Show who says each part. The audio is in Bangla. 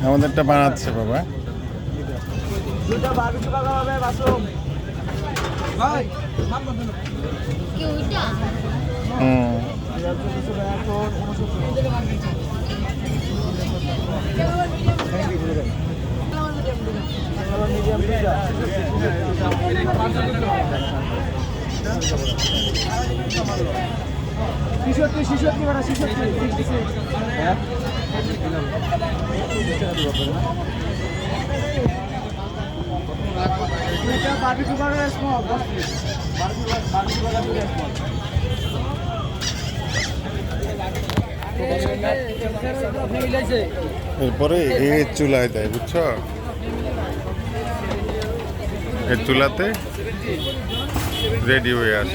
Speaker 1: আমাদেরটা বানাচ্ছে বাবা। এরপরে এই চুলায় দেয়, বুঝছো? এই চুলাতে রেডি হয়ে আসে।